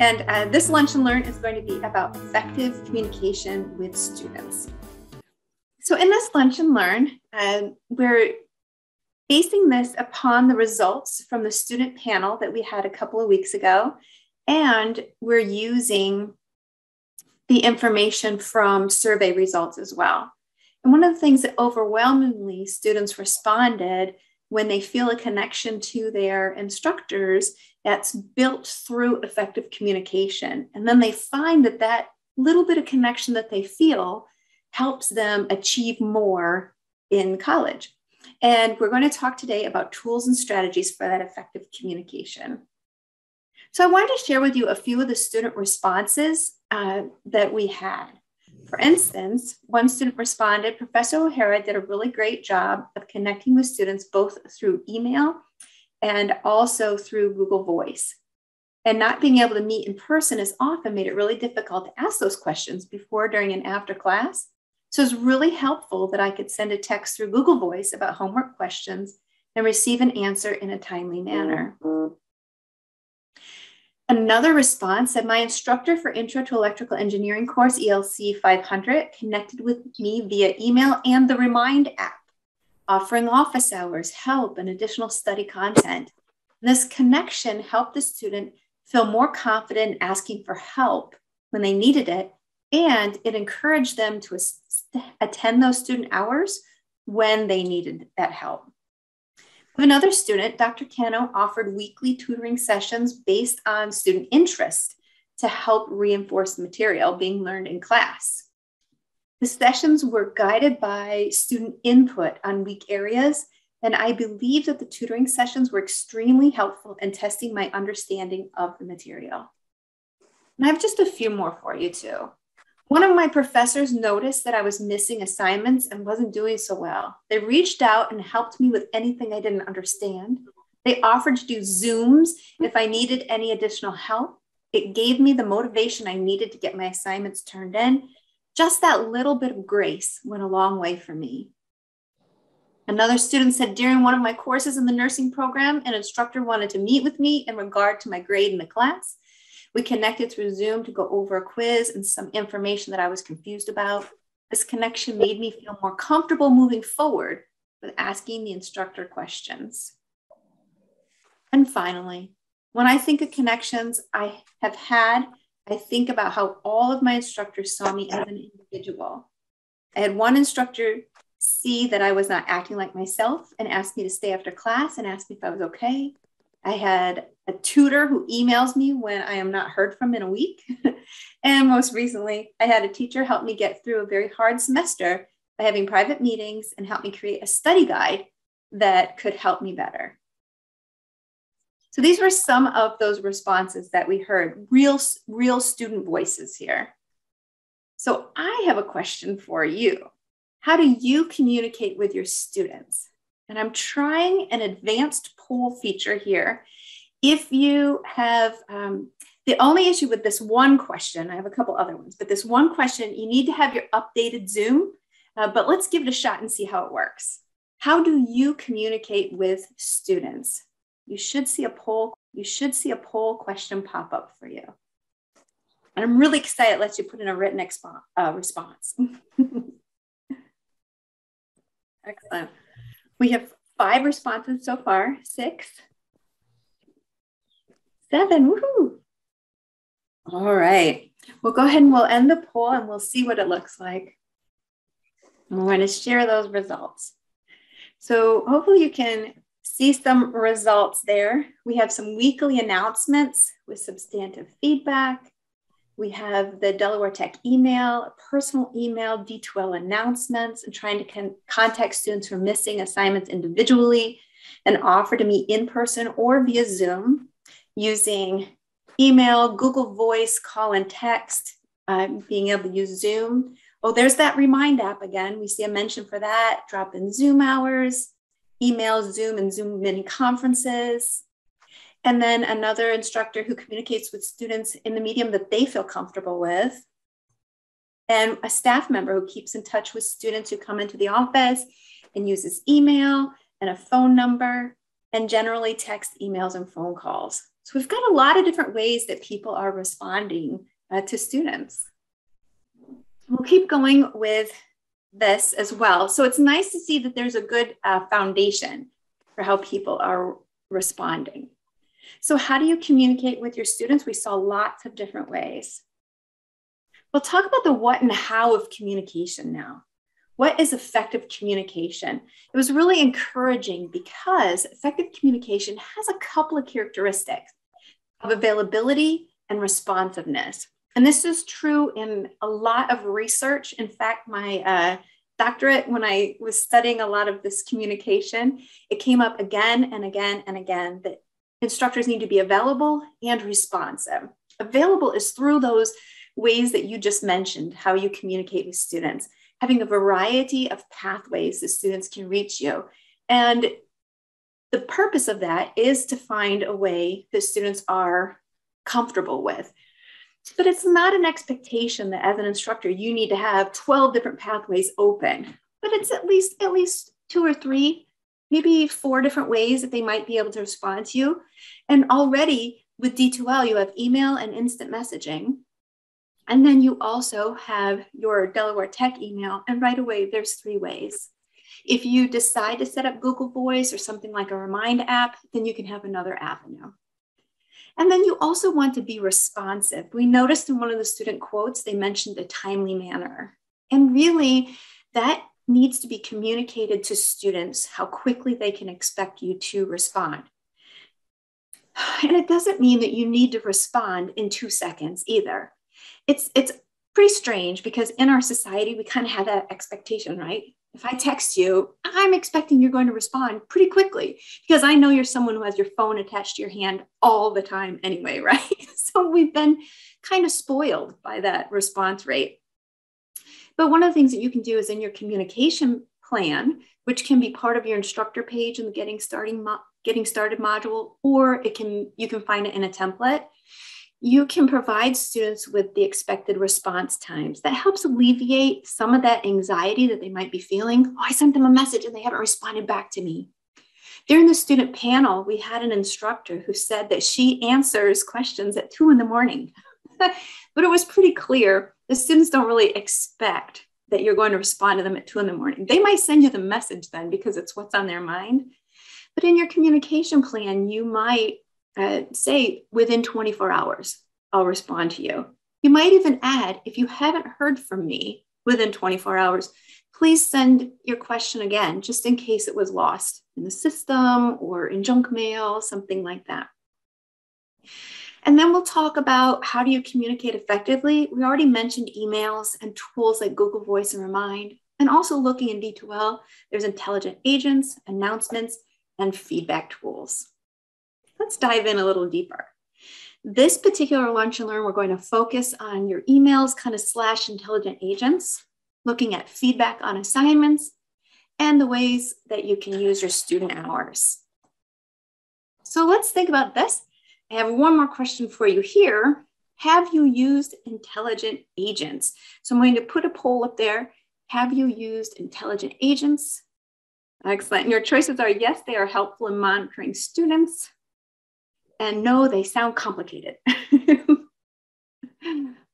And this Lunch and Learn is going to be about effective communication with students. So in this Lunch and Learn, we're basing this upon the results from the student panel that we had a couple of weeks ago, and we're using the information from survey results as well. And one of the things that overwhelmingly students responded when they feel a connection to their instructors that's built through effective communication. And then they find that that little bit of connection that they feel helps them achieve more in college. And we're going to talk today about tools and strategies for that effective communication. So I wanted to share with you a few of the student responses that we had. For instance, one student responded, Professor O'Hara did a really great job of connecting with students both through email and also through Google Voice. And not being able to meet in person as often made it really difficult to ask those questions before, during, and after class. So it's really helpful that I could send a text through Google Voice about homework questions and receive an answer in a timely manner. Another response said, my instructor for Intro to Electrical Engineering course, ELC 500, connected with me via email and the Remind app, offering office hours, help, and additional study content. This connection helped the student feel more confident in asking for help when they needed it, and it encouraged them to attend those student hours when they needed that help. Another student, Dr. Cano, offered weekly tutoring sessions based on student interest to help reinforce the material being learned in class. The sessions were guided by student input on weak areas, and I believe that the tutoring sessions were extremely helpful in testing my understanding of the material. And I have just a few more for you too. One of my professors noticed that I was missing assignments and wasn't doing so well. They reached out and helped me with anything I didn't understand. They offered to do Zooms if I needed any additional help. It gave me the motivation I needed to get my assignments turned in. Just that little bit of grace went a long way for me. Another student said, during one of my courses in the nursing program, an instructor wanted to meet with me in regard to my grade in the class. We connected through Zoom to go over a quiz and some information that I was confused about. This connection made me feel more comfortable moving forward with asking the instructor questions. And finally, when I think of connections I have had, I think about how all of my instructors saw me as an individual. I had one instructor see that I was not acting like myself and asked me to stay after class and asked me if I was okay. I had a tutor who emails me when I am not heard from in a week. And most recently, I had a teacher help me get through a very hard semester by having private meetings and help me create a study guide that could help me better. So these were some of those responses that we heard, real student voices here. So I have a question for you. How do you communicate with your students? And I'm trying an advanced poll feature here. If you have, the only issue with this one question, I have a couple other ones, but this one question, you need to have your updated Zoom, but let's give it a shot and see how it works. How do you communicate with students? You should see a poll question pop up for you. And I'm really excited it lets you put in a written response. Excellent. We have 5 responses so far, 6, 7, woohoo. All right, we'll go ahead and we'll end the poll and we'll see what it looks like. And we're going to share those results. So hopefully you can see some results there. We have some weekly announcements with substantive feedback. We have the Delaware Tech email, a personal email, D2l announcements, and trying to contact students who are missing assignments individually, and offer to meet in person or via Zoom using email, Google Voice, call and text, being able to use Zoom. Oh, there's that Remind app again. We see a mention for that, drop in Zoom hours, email, Zoom, and Zoom mini conferences. And then another instructor who communicates with students in the medium that they feel comfortable with. And a staff member who keeps in touch with students who come into the office and uses email and a phone number, and generally text, emails, and phone calls. So we've got a lot of different ways that people are responding to students. We'll keep going with this as well. So it's nice to see that there's a good foundation for how people are responding. So how do you communicate with your students? We saw lots of different ways. We'll talk about the what and how of communication now. What is effective communication? It was really encouraging because effective communication has a couple of characteristics of availability and responsiveness. And this is true in a lot of research. In fact, my doctorate, when I was studying a lot of this communication, it came up again and again and again that instructors need to be available and responsive. Available is through those ways that you just mentioned, how you communicate with students, having a variety of pathways that students can reach you. And the purpose of that is to find a way that students are comfortable with. But it's not an expectation that as an instructor, you need to have 12 different pathways open, but it's at least 2 or 3, maybe 4 different ways that they might be able to respond to you. And already with D2l, you have email and instant messaging. And then you also have your Delaware Tech email, and right away, there's 3 ways. If you decide to set up Google Voice or something like a Remind app, then you can have another avenue. And then you also want to be responsive. We noticed in one of the student quotes, they mentioned a timely manner. And really, that needs to be communicated to students how quickly they can expect you to respond. And it doesn't mean that you need to respond in 2 seconds either. It's pretty strange because in our society, we kind of have that expectation, right? If I text you, I'm expecting you're going to respond pretty quickly because I know you're someone who has your phone attached to your hand all the time anyway, right? So we've been kind of spoiled by that response rate. But one of the things that you can do is in your communication plan, which can be part of your instructor page in the Getting Started module, or you can find it in a template. You can provide students with the expected response times. That helps alleviate some of that anxiety that they might be feeling. Oh, I sent them a message and they haven't responded back to me. During the student panel, we had an instructor who said that she answers questions at 2 in the morning. But it was pretty clear the students don't really expect that you're going to respond to them at 2 in the morning. They might send you the message then because it's what's on their mind. But in your communication plan, you might say within 24 hours, I'll respond to you. You might even add, if you haven't heard from me within 24 hours, please send your question again, just in case it was lost in the system or in junk mail, something like that. And then we'll talk about how do you communicate effectively. We already mentioned emails and tools like Google Voice and Remind, and also looking in D2l, there's intelligent agents, announcements, and feedback tools. Let's dive in a little deeper. This particular Lunch and Learn, we're going to focus on your emails, kind of / intelligent agents, looking at feedback on assignments, and the ways that you can use your student hours. So let's think about this. I have one more question for you here. Have you used intelligent agents? So I'm going to put a poll up there. Have you used intelligent agents? Excellent. And your choices are yes, they are helpful in monitoring students. And no, they sound complicated.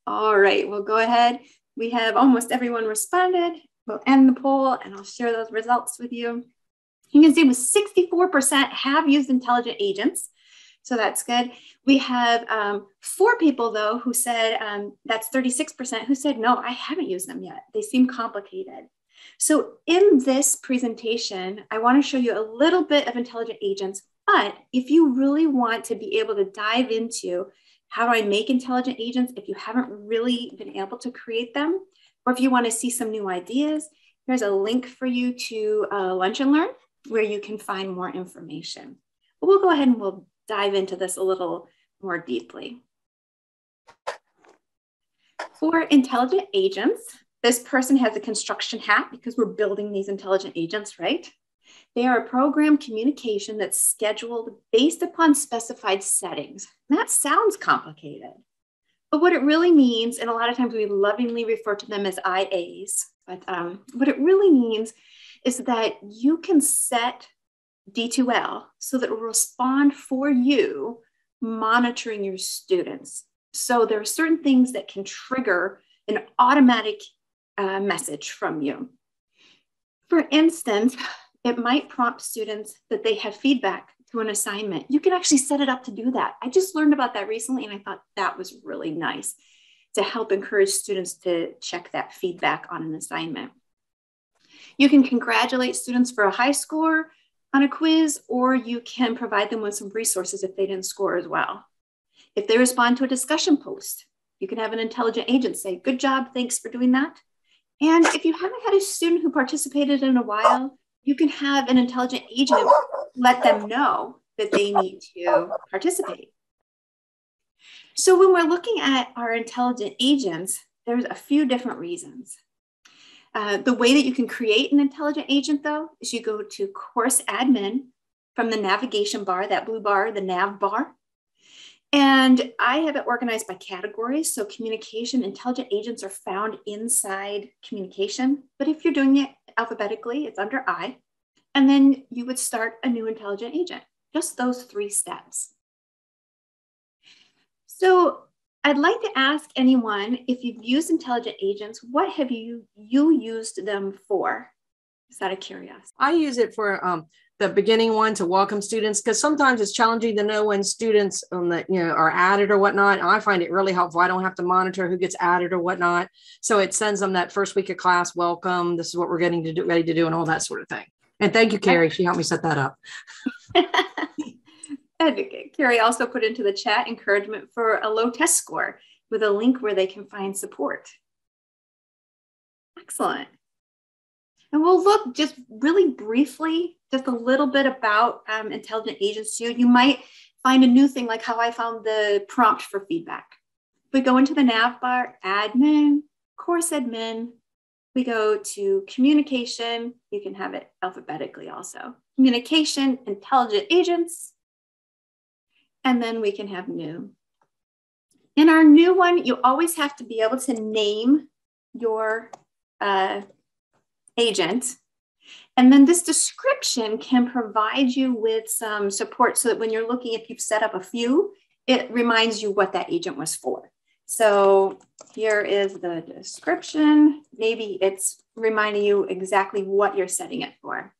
All right, we'll go ahead. We have almost everyone responded. We'll end the poll and I'll share those results with you. You can see with 64% have used intelligent agents. So that's good. We have 4 people though who said, that's 36% who said, no, I haven't used them yet. They seem complicated. So in this presentation, I want to show you a little bit of intelligent agents, but if you really want to be able to dive into how do I make intelligent agents, if you haven't really been able to create them, or if you want to see some new ideas, there's a link for you to Lunch and Learn where you can find more information. But we'll go ahead and we'll dive into this a little more deeply. For intelligent agents, this person has a construction hat because we're building these intelligent agents, right? They are a program communication that's scheduled based upon specified settings. And that sounds complicated, but what it really means, and a lot of times we lovingly refer to them as IAs, but what it really means is that you can set D2l so that it will respond for you monitoring your students. So there are certain things that can trigger an automatic message from you. For instance, it might prompt students that they have feedback to an assignment. You can actually set it up to do that. I just learned about that recently, and I thought that was really nice to help encourage students to check that feedback on an assignment. You can congratulate students for a high score on a quiz, or you can provide them with some resources if they didn't score as well. If they respond to a discussion post, you can have an intelligent agent say, good job, thanks for doing that. And if you haven't had a student who participated in a while, you can have an intelligent agent let them know that they need to participate. So when we're looking at our intelligent agents, there's a few different reasons. The way that you can create an intelligent agent, though, is you go to Course Admin from the navigation bar, that blue bar, the nav bar. And I have it organized by categories. So communication, intelligent agents are found inside communication. But if you're doing it alphabetically, it's under I. And then you would start a new intelligent agent, just those 3 steps. So I'd like to ask anyone, if you've used intelligent agents, what have you used them for? Just out of curiosity. I use it for the beginning one to welcome students, because sometimes it's challenging to know when students are added or whatnot. And I find it really helpful. I don't have to monitor who gets added or whatnot. So it sends them that first week of class, welcome, this is what we're getting to do, ready to do, and all that sort of thing. And thank you, Carrie. She helped me set that up. Carrie also put into the chat encouragement for a low test score with a link where they can find support. Excellent. And we'll look just really briefly, just a little bit about intelligent agents too. You might find a new thing like how I found the prompt for feedback. We go into the nav bar, admin, course admin. We go to communication. You can have it alphabetically also. Communication, intelligent agents. And then we can have new. In our new one, you always have to be able to name your agent. And then this description can provide you with some support so that when you're looking, if you've set up a few, it reminds you what that agent was for. So here is the description. Maybe it's reminding you exactly what you're setting it for.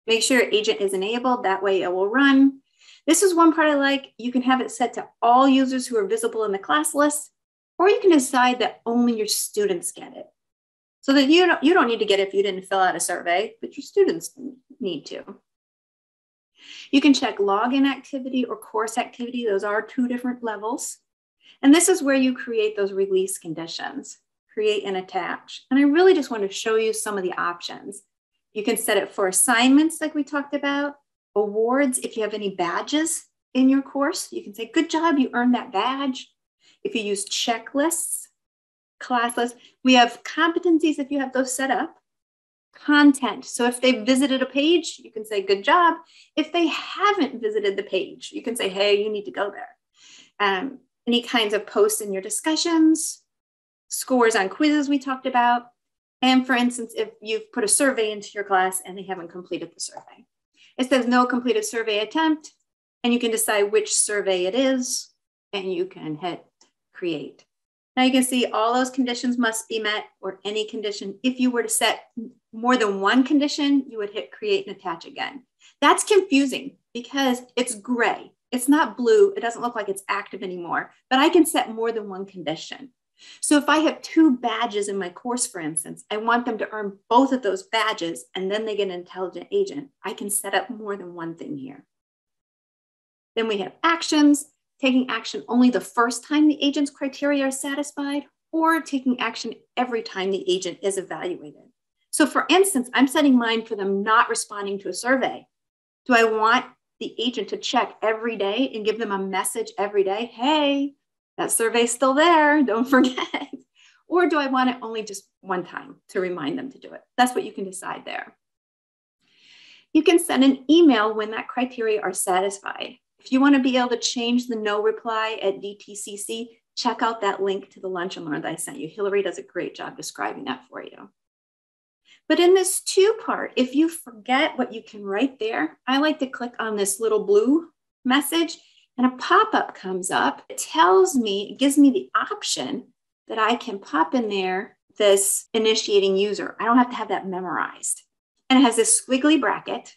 Make sure your agent is enabled. That way it will run. This is one part I like. You can have it set to all users who are visible in the class list, or you can decide that only your students get it. So that you don't need to get it if you didn't fill out a survey, but your students need to. You can check login activity or course activity. Those are 2 different levels. And this is where you create those release conditions, create and attach. And I really just want to show you some of the options. You can set it for assignments like we talked about, awards. If you have any badges in your course, you can say, good job, you earned that badge. If you use checklists, class lists, we have competencies if you have those set up. Content. So if they visited a page, you can say, good job. If they haven't visited the page, you can say, hey, you need to go there. Any kinds of posts in your discussions, scores on quizzes we talked about. And for instance, if you've put a survey into your class and they haven't completed the survey. It says no completed survey attempt, and you can decide which survey it is, and you can hit create. Now you can see all those conditions must be met, or any condition. If you were to set more than one condition, you would hit create and attach again. That's confusing because it's gray. It's not blue. It doesn't look like it's active anymore, but I can set more than one condition. So if I have 2 badges in my course, for instance, I want them to earn both of those badges and then they get an intelligent agent, I can set up more than one thing here. Then we have actions, taking action only the first time the agent's criteria are satisfied, or taking action every time the agent is evaluated. So for instance, I'm setting mine for them not responding to a survey. Do I want the agent to check every day and give them a message every day? Hey, that survey's still there, don't forget. Or do I want it only just one time to remind them to do it? That's what you can decide there. You can send an email when that criteria are satisfied. If you want to be able to change the no reply at DTCC, check out that link to the Lunch and Learn that I sent you. Hillary does a great job describing that for you. But in this 2-part, if you forget what you can write there, I like to click on this little blue message and a pop-up comes up. It tells me, it gives me the option that I can pop in there this initiating user. I don't have to have that memorized. And it has this squiggly bracket,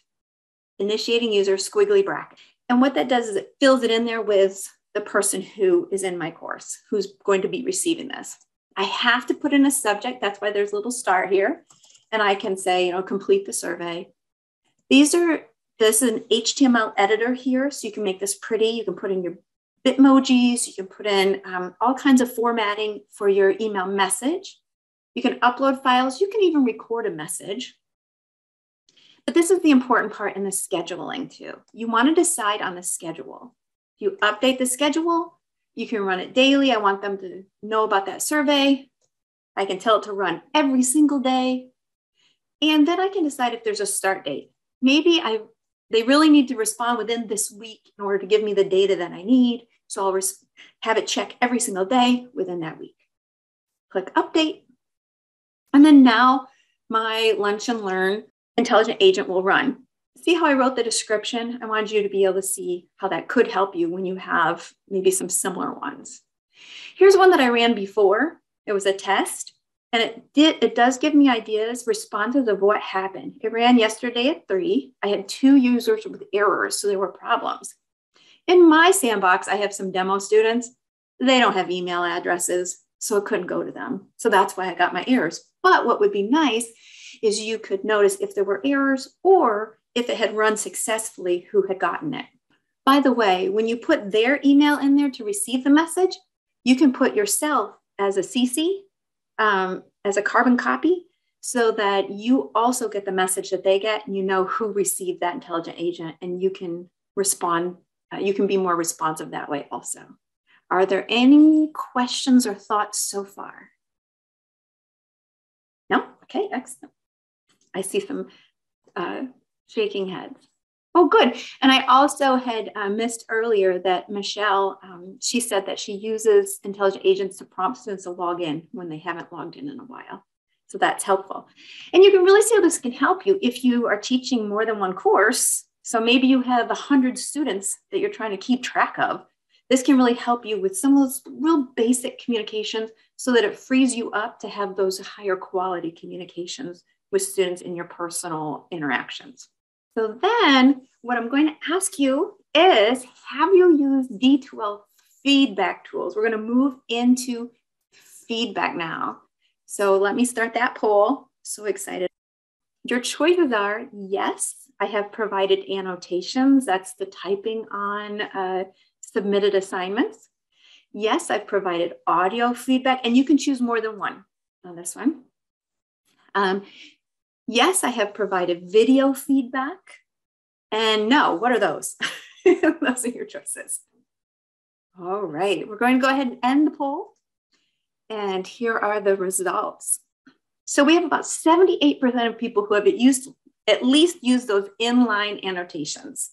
initiating user, squiggly bracket. And what that does is it fills it in there with the person who is in my course, who's going to be receiving this. I have to put in a subject. That's why there's a little star here. And I can say, complete the survey. This is an HTML editor here. So you can make this pretty. You can put in your Bitmojis. You can put in all kinds of formatting for your email message. You can upload files. You can even record a message. But this is the important part in the scheduling too. You want to decide on the schedule. You update the schedule. You can run it daily. I want them to know about that survey. I can tell it to run every single day. And then I can decide if there's a start date. Maybe they really need to respond within this week in order to give me the data that I need. So I'll have it check every single day within that week. Click update. And then now my Lunch and Learn intelligent agent will run. See how I wrote the description? I wanted you to be able to see how that could help you when you have maybe some similar ones. Here's one that I ran before. It was a test, and it does give me ideas, responses of what happened. It ran yesterday at 3. I had 2 users with errors, so there were problems. In my sandbox, I have some demo students. They don't have email addresses, so it couldn't go to them. So that's why I got my errors. But what would be nice is you could notice if there were errors or if it had run successfully, who had gotten it. By the way, when you put their email in there to receive the message, you can put yourself as a CC, as a carbon copy, so that you also get the message that they get and you know who received that intelligent agent, and you can respond. You can be more responsive that way also. Are there any questions or thoughts so far? No? Okay, excellent. I see some shaking heads. Oh, good. And I also had missed earlier that Michelle, she said that she uses intelligent agents to prompt students to log in when they haven't logged in a while. So that's helpful. And you can really see how this can help you if you are teaching more than one course. So maybe you have 100 students that you're trying to keep track of. This can really help you with some of those real basic communications so that it frees you up to have those higher quality communications with students in your personal interactions. So then what I'm going to ask you is, have you used D2l Feedback Tools? We're going to move into feedback now. So let me start that poll. So excited. Your choices are, yes, I have provided annotations. That's the typing on submitted assignments. Yes, I've provided audio feedback, and you can choose more than one on this one. Yes, I have provided video feedback. And no, what are those? Those are your choices. All right, we're going to go ahead and end the poll. And here are the results. So we have about 78% of people who have at least used those inline annotations.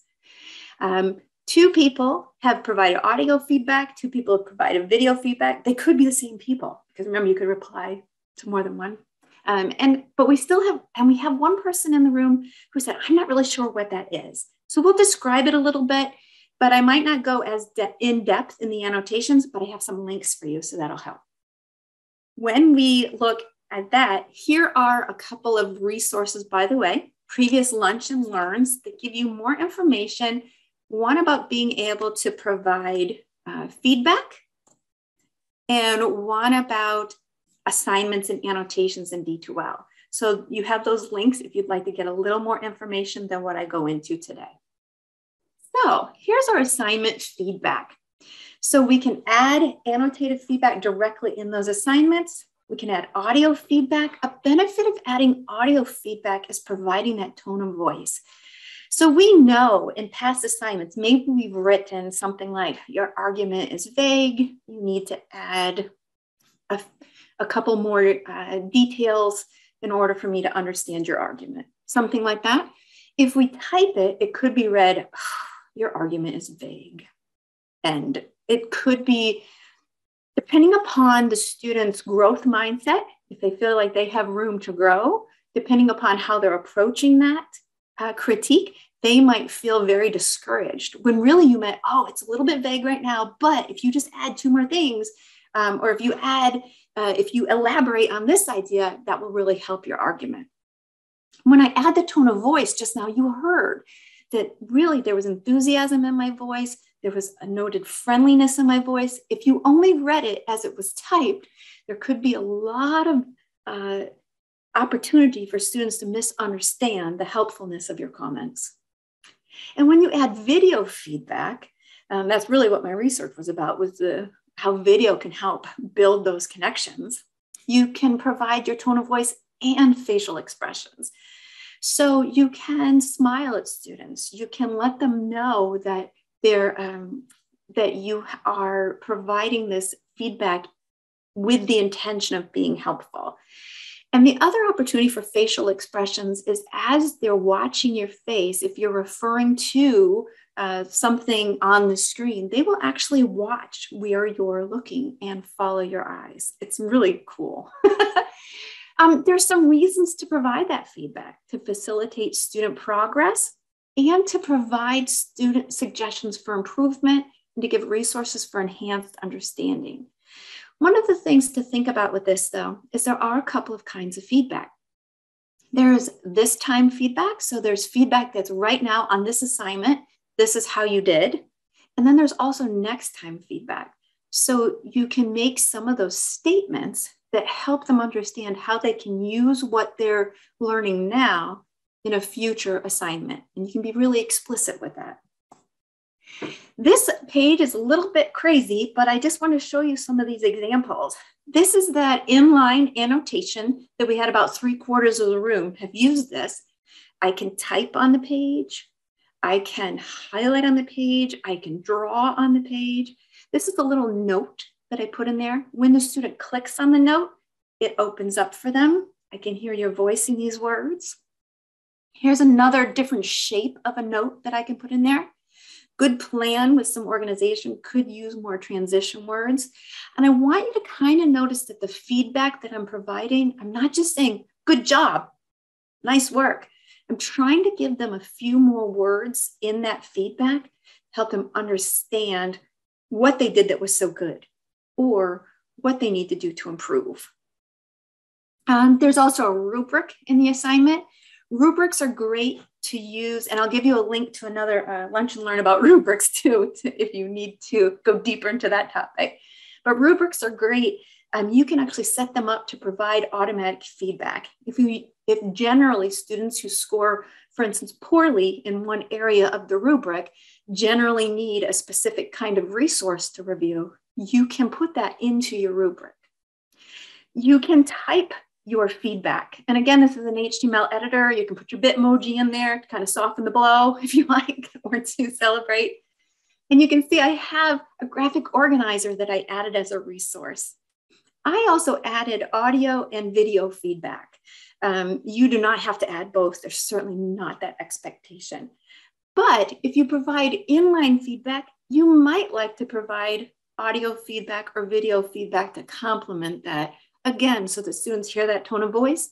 2 people have provided audio feedback. 2 people have provided video feedback. They could be the same people, because remember, you could reply to more than one. But we still have, and we have one person in the room who said, I'm not really sure what that is. So we'll describe it a little bit, but I might not go as in depth in the annotations, but I have some links for you, so that'll help. When we look at that, here are a couple of resources, by the way, previous Lunch and Learns that give you more information. One about being able to provide feedback, and one about assignments and annotations in D2l. So you have those links if you'd like to get a little more information than what I go into today. So here's our assignment feedback. So we can add annotated feedback directly in those assignments. We can add audio feedback. A benefit of adding audio feedback is providing that tone of voice. So we know in past assignments, maybe we've written something like, your argument is vague. You need to add a couple more details in order for me to understand your argument. Something like that. If we type it, it could be read, your argument is vague. And it could be, depending upon the student's growth mindset, if they feel like they have room to grow, depending upon how they're approaching that critique, they might feel very discouraged when really you meant, oh, it's a little bit vague right now, but if you just add 2 more things, or if you elaborate on this idea, that will really help your argument. When I add the tone of voice, just now you heard that really there was enthusiasm in my voice. There was a noted friendliness in my voice. If you only read it as it was typed, there could be a lot of opportunity for students to misunderstand the helpfulness of your comments. And when you add video feedback, that's really what my research was about, was how video can help build those connections. You can provide your tone of voice and facial expressions. So you can smile at students. You can let them know that that you are providing this feedback with the intention of being helpful. And the other opportunity for facial expressions is as they're watching your face, if you're referring to something on the screen, they will actually watch where you're looking and follow your eyes. It's really cool. There's some reasons to provide that feedback, to facilitate student progress and to provide student suggestions for improvement and to give resources for enhanced understanding. One of the things to think about with this, though, is there are a couple of kinds of feedback. There's this time feedback. So there's feedback that's right now on this assignment. This is how you did. And then there's also next time feedback. So you can make some of those statements that help them understand how they can use what they're learning now in a future assignment. And you can be really explicit with that. This page is a little bit crazy, but I just want to show you some of these examples. This is that inline annotation that we had about 3/4 of the room have used this. I can type on the page. I can highlight on the page. I can draw on the page. This is a little note that I put in there. When the student clicks on the note, it opens up for them. I can hear your voice in these words. Here's another different shape of a note that I can put in there. Good plan with some organization could use more transition words. And I want you to kind of notice that the feedback that I'm providing, I'm not just saying, good job, nice work. I'm trying to give them a few more words in that feedback, help them understand what they did that was so good or what they need to do to improve. There's also a rubric in the assignment. Rubrics are great to use, and I'll give you a link to another lunch and learn about rubrics too, if you need to go deeper into that topic. But rubrics are great. You can actually set them up to provide automatic feedback. If generally students who score, for instance, poorly in one area of the rubric generally need a specific kind of resource to review, you can put that into your rubric. You can type your feedback. And again, this is an HTML editor. You can put your Bitmoji in there to kind of soften the blow if you like, or to celebrate. And you can see I have a graphic organizer that I added as a resource. I also added audio and video feedback. You do not have to add both. There's certainly not that expectation. But if you provide inline feedback, you might like to provide audio feedback or video feedback to complement that. Again, so that students hear that tone of voice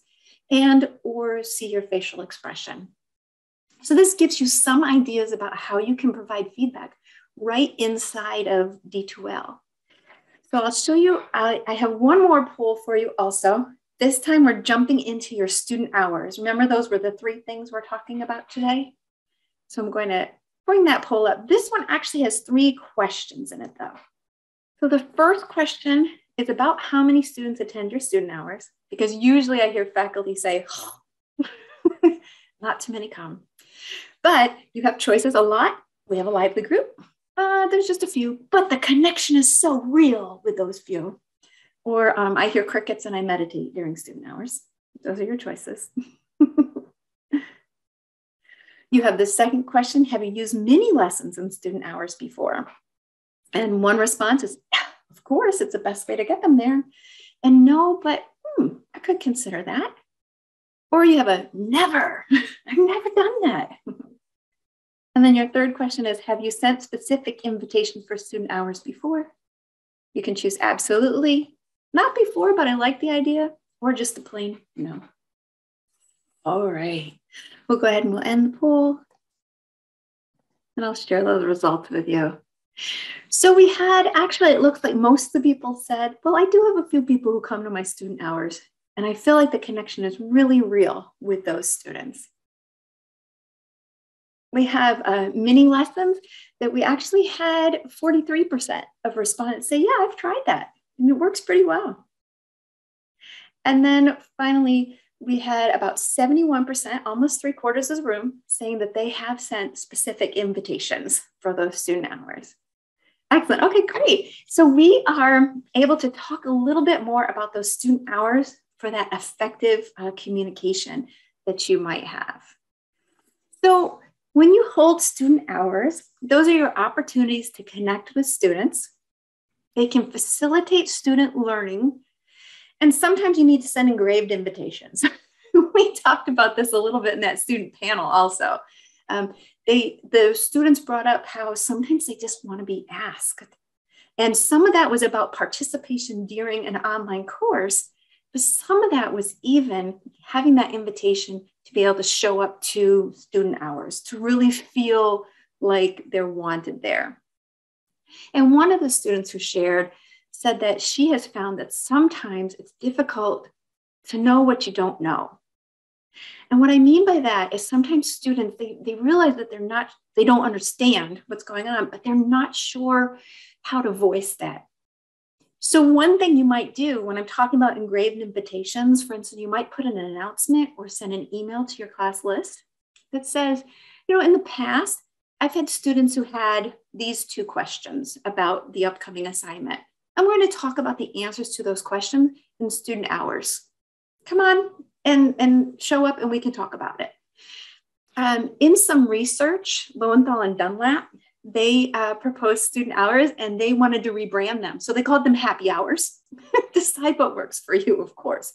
and or see your facial expression. So this gives you some ideas about how you can provide feedback right inside of D2l. So I'll show you, I have one more poll for you also. This time we're jumping into your student hours. Remember those were the 3 things we're talking about today? So I'm going to bring that poll up. This one actually has 3 questions in it though. So the first question is about how many students attend your student hours, because usually I hear faculty say, oh, not too many come. But you have choices a lot. We have a lively group. There's just a few, but the connection is so real with those few. Or I hear crickets and I meditate during student hours. Those are your choices. You have the second question, have you used mini lessons in student hours before? And one response is, of course, it's the best way to get them there. And no, but I could consider that. Or you have a never, I've never done that. And then your third question is, have you sent specific invitations for student hours before? You can choose absolutely, not before, but I like the idea, or just a plain no. All right, we'll go ahead and we'll end the poll. and I'll share those results with you. So we had, actually, it looks like most of the people said, well, I do have a few people who come to my student hours, and I feel like the connection is really real with those students. We have mini lessons that we actually had 43% of respondents say, yeah, I've tried that, and it works pretty well. And then finally, we had about 71%, almost 3/4 of the room, saying that they have sent specific invitations for those student hours. Excellent. Okay, great. So we are able to talk a little bit more about those student hours for that effective communication that you might have. So when you hold student hours, those are your opportunities to connect with students. They can facilitate student learning. And sometimes you need to send engraved invitations. We talked about this a little bit in that student panel also. The students brought up how sometimes they just want to be asked. And some of that was about participation during an online course, but some of that was even having that invitation to be able to show up to student hours, to really feel like they're wanted there. And one of the students who shared said that she has found that sometimes it's difficult to know what you don't know. And what I mean by that is sometimes students, they realize that they don't understand what's going on, but they're not sure how to voice that. So one thing you might do when I'm talking about engraved invitations, for instance, you might put in an announcement or send an email to your class list that says, in the past, I've had students who had these 2 questions about the upcoming assignment. I'm going to talk about the answers to those questions in student hours. Come on and show up and we can talk about it. In some research, Lowenthal and Dunlap, they proposed student hours and they wanted to rebrand them. So they called them happy hours. Decide what works for you, of course.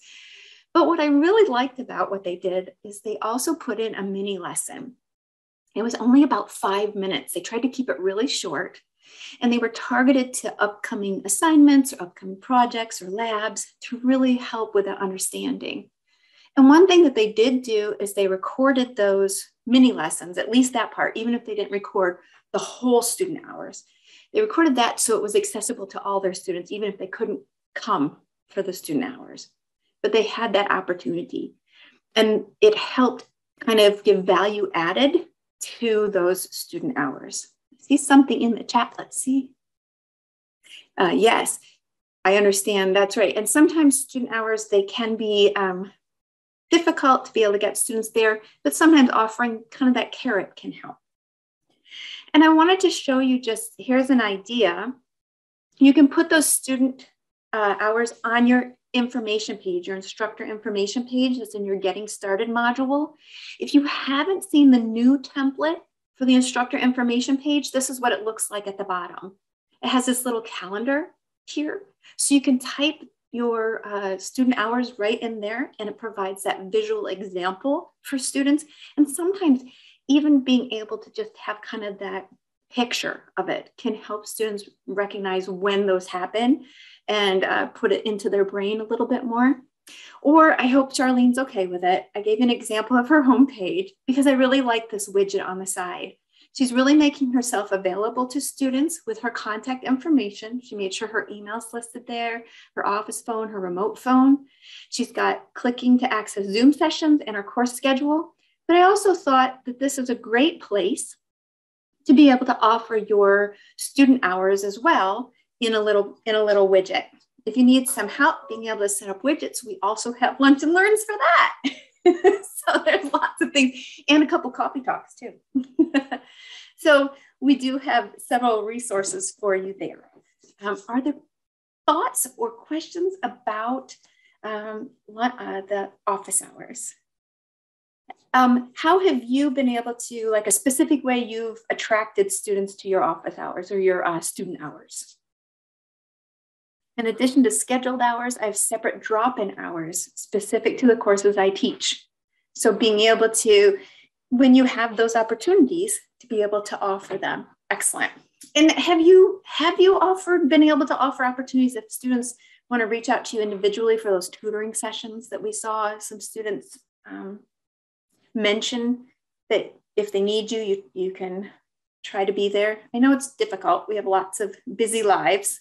But what I really liked about what they did is they also put in a mini lesson. It was only about 5 minutes. They tried to keep it really short. And they were targeted to upcoming assignments or upcoming projects or labs to really help with that understanding. And one thing that they did do is they recorded those mini lessons, at least that part, even if they didn't record the whole student hours. They recorded that so it was accessible to all their students, even if they couldn't come for the student hours. But they had that opportunity. And it helped kind of give value added to those student hours. See something in the chat. Let's see. Yes, I understand. That's right. And sometimes student hours, they can be difficult to be able to get students there, but sometimes offering kind of that carrot can help. And I wanted to show you here's an idea. You can put those student hours on your information page, your instructor information page that's in your Getting Started module. If you haven't seen the new template for the instructor information page, this is what it looks like at the bottom. It has this little calendar here. So you can type your student hours right in there and it provides that visual example for students. And sometimes even being able to just have kind of that picture of it can help students recognize when those happen and put it into their brain a little bit more. Or I hope Charlene's okay with it. I gave an example of her homepage because I really like this widget on the side. She's really making herself available to students with her contact information. She made sure her email's listed there, her office phone, her remote phone. She's got clicking to access Zoom sessions and her course schedule. But I also thought that this is a great place to be able to offer your student hours as well in a little widget. If you need some help being able to set up widgets, we also have lunch and learns for that. So there's lots of things and a couple coffee talks too. So we do have several resources for you there. Are there thoughts or questions about the office hours? How have you been able to, like a specific way you've attracted students to your office hours or your student hours? In addition to scheduled hours, I have separate drop-in hours specific to the courses I teach. So being able to, when you have those opportunities, to be able to offer them. Excellent. And have you been able to offer opportunities if students want to reach out to you individually for those tutoring sessions that we saw some students mention that if they need you, you can try to be there. I know it's difficult. We have lots of busy lives.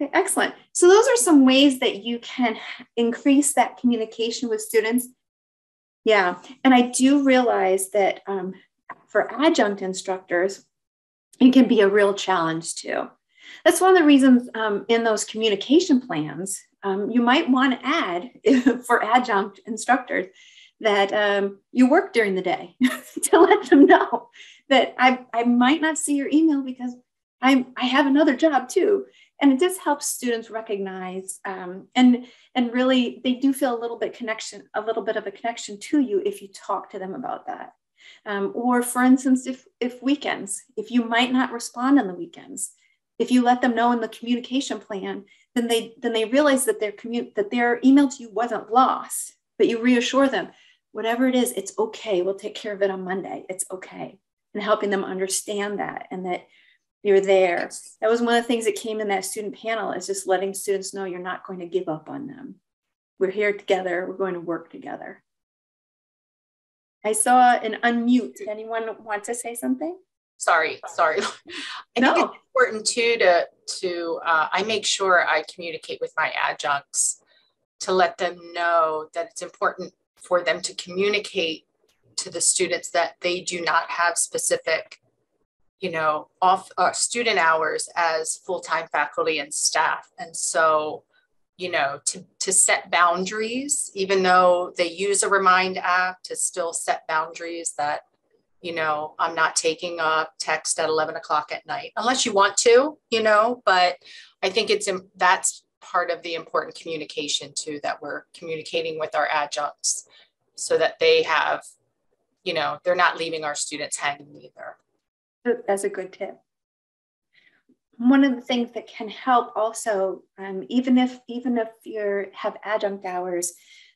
Okay, excellent. So those are some ways that you can increase that communication with students. Yeah, and I do realize that for adjunct instructors, it can be a real challenge too. That's one of the reasons in those communication plans, you might want to add for adjunct instructors that you work during the day to let them know that I might not see your email because I have another job too. And it just helps students recognize and really they do feel a little bit of a connection to you if you talk to them about that. Or for instance, if weekends, if you might not respond on the weekends, if you let them know in the communication plan, then they realize that their email to you wasn't lost, but you reassure them, whatever it is, it's okay. We'll take care of it on Monday. It's okay. And helping them understand that and that you're there. That was one of the things that came in that student panel, is just letting students know you're not going to give up on them. We're here together. We're going to work together. I saw an unmute. Anyone want to say something? Sorry. I think it's important too to I make sure I communicate with my adjuncts to let them know that it's important for them to communicate to the students that they do not have specific, student hours as full-time faculty and staff. And so, to set boundaries, even though they use a Remind app, to still set boundaries that, I'm not taking a text at 11 o'clock at night, unless you want to, but I think that's part of the important communication too, that we're communicating with our adjuncts so that they have, they're not leaving our students hanging either. That's a good tip. One of the things that can help also, even if you have adjunct hours,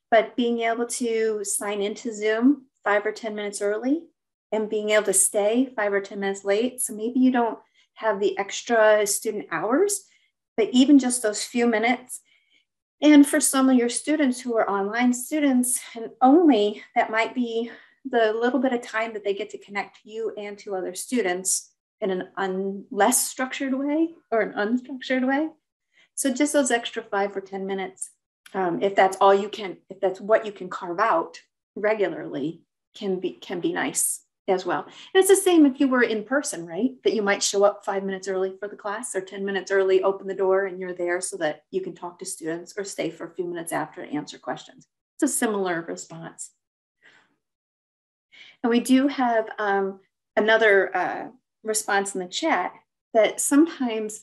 but being able to sign into Zoom 5 or 10 minutes early and being able to stay 5 or 10 minutes late. So maybe you don't have the extra student hours, but even just those few minutes. And for some of your students who are online students, and only that might be the little bit of time that they get to connect to you and to other students in an less structured way or an unstructured way. So just those extra 5 or 10 minutes, if that's what you can carve out regularly, can be nice as well. And it's the same if you were in person, right? That you might show up 5 minutes early for the class or 10 minutes early, open the door and you're there so that you can talk to students or stay for a few minutes after to answer questions. It's a similar response. And we do have another response in the chat that sometimes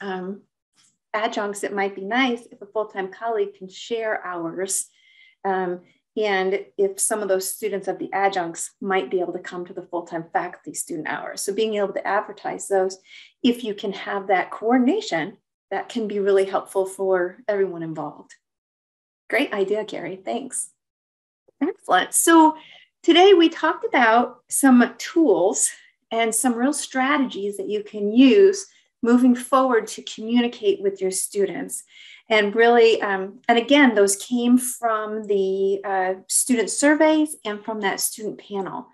adjuncts, it might be nice if a full-time colleague can share hours. And if some of those students of the adjuncts might be able to come to the full-time faculty student hours. So being able to advertise those, if you can have that coordination, that can be really helpful for everyone involved. Great idea, Carrie, thanks. Excellent. So today we talked about some tools and some real strategies that you can use moving forward to communicate with your students. And really, and again, those came from the student surveys and from that student panel.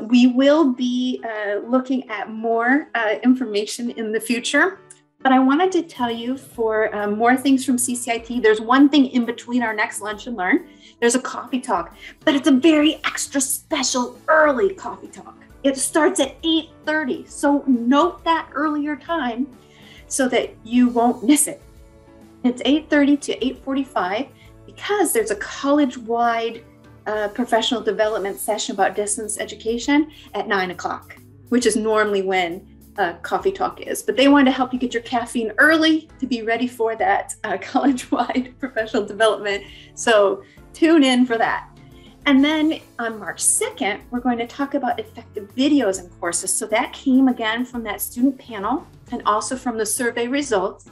We will be looking at more information in the future, but I wanted to tell you for more things from CCIT, there's one thing in between our next Lunch and Learn. There's a coffee talk, but it's a very extra special early coffee talk. It starts at 8:30, so note that earlier time so that you won't miss it. It's 8:30 to 8:45 because there's a college-wide professional development session about distance education at 9 o'clock, which is normally when coffee talk is. But they wanted to help you get your caffeine early to be ready for that college-wide professional development. So tune in for that. And then on March 2nd, we're going to talk about effective videos and courses. So that came again from that student panel and also from the survey results,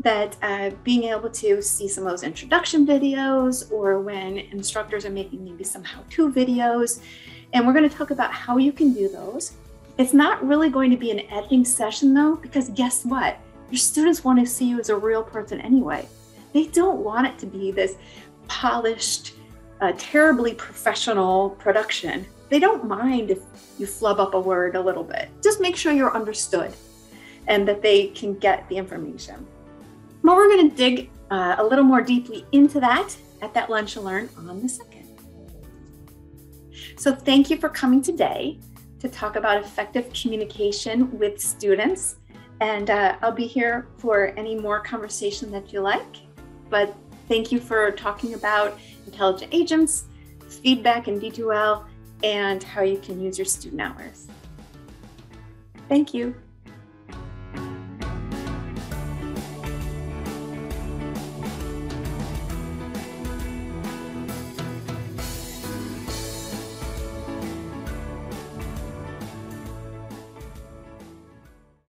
that being able to see some of those introduction videos or when instructors are making maybe some how-to videos. And we're going to talk about how you can do those. It's not really going to be an editing session though, because guess what? Your students want to see you as a real person anyway. They don't want it to be this polished, terribly professional production. they don't mind if you flub up a word a little bit. Just make sure you're understood and that they can get the information. Well, we're going to dig a little more deeply into that at that Lunch and Learn on the 2nd. So thank you for coming today to talk about effective communication with students. And I'll be here for any more conversation that you like. But thank you for talking about intelligent agents, feedback in D2l, and how you can use your student hours. Thank you.